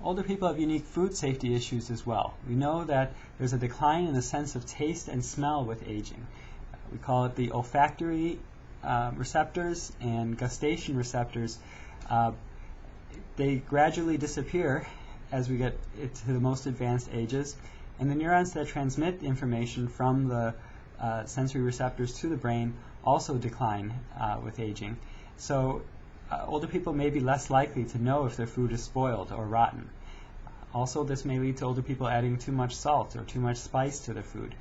older people have unique food safety issues as well. We know that there's a decline in the sense of taste and smell with aging. We call it the olfactory receptors and gustation receptors. They gradually disappear as we get to the most advanced ages, and the neurons that transmit information from the sensory receptors to the brain also decline with aging. So older people may be less likely to know if their food is spoiled or rotten. Also, this may lead to older people adding too much salt or too much spice to their food,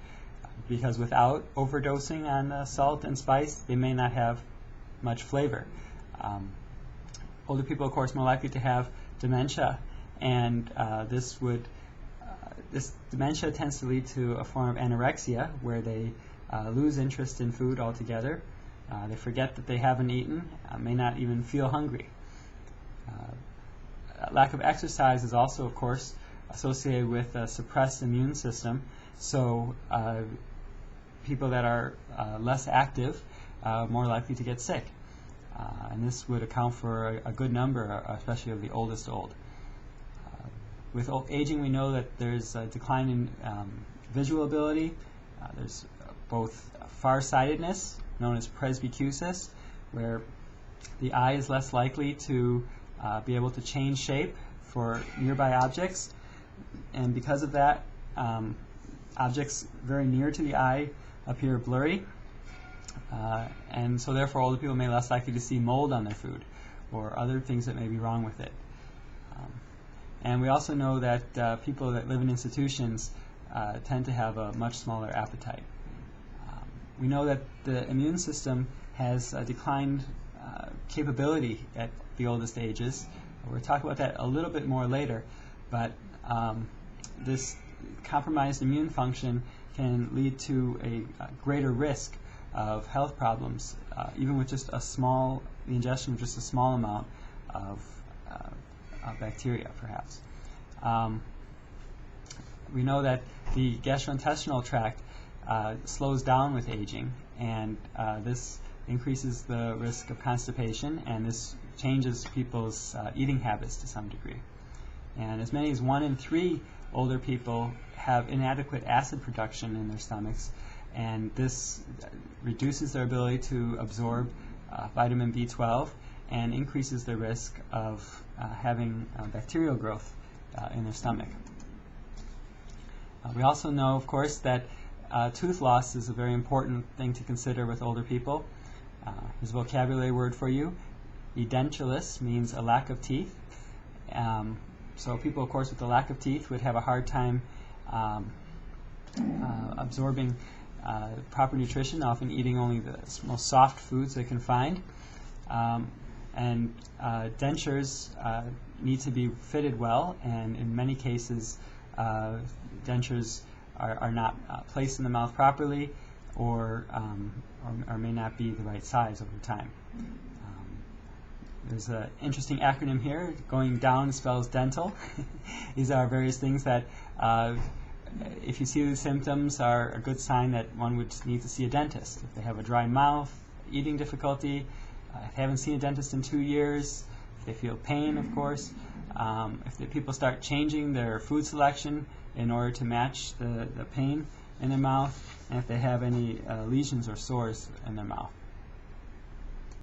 because without overdosing on salt and spice, they may not have much flavor. Older people, of course, more likely to have dementia, and this dementia tends to lead to a form of anorexia, where they lose interest in food altogether. They forget that they haven't eaten, may not even feel hungry. Lack of exercise is also, of course, associated with a suppressed immune system. So people that are less active are more likely to get sick. And this would account for a good number, especially of the oldest old. With aging, we know that there's a decline in visual ability. There's both farsightedness, known as presbycusis, where the eye is less likely to be able to change shape for nearby objects. And because of that, objects very near to the eye appear blurry. And so therefore older people may be less likely to see mold on their food or other things that may be wrong with it. And we also know that people that live in institutions tend to have a much smaller appetite. We know that the immune system has a declined capability at the oldest ages. We'll talk about that a little bit more later, but this compromised immune function can lead to a greater risk of health problems, even with just the ingestion of just a small amount of bacteria, perhaps. We know that the gastrointestinal tract slows down with aging, and this increases the risk of constipation, and this changes people's eating habits to some degree. And as many as 1 in 3 older people have inadequate acid production in their stomachs, and this reduces their ability to absorb vitamin B12 and increases the risk of having bacterial growth in their stomach. We also know, of course, that tooth loss is a very important thing to consider with older people. Here's a vocabulary word for you. Edentulous means a lack of teeth. So people, of course, with a lack of teeth would have a hard time absorbing proper nutrition, often eating only the most soft foods they can find. And dentures need to be fitted well, and in many cases dentures are not placed in the mouth properly, or may not be the right size over time. There's an interesting acronym here. Going down spells dental. These are various things that, if you see these symptoms, are a good sign that one would need to see a dentist. If they have a dry mouth, eating difficulty, if they haven't seen a dentist in 2 years, if they feel pain, of course, if the people start changing their food selection in order to match the pain in their mouth, and if they have any lesions or sores in their mouth.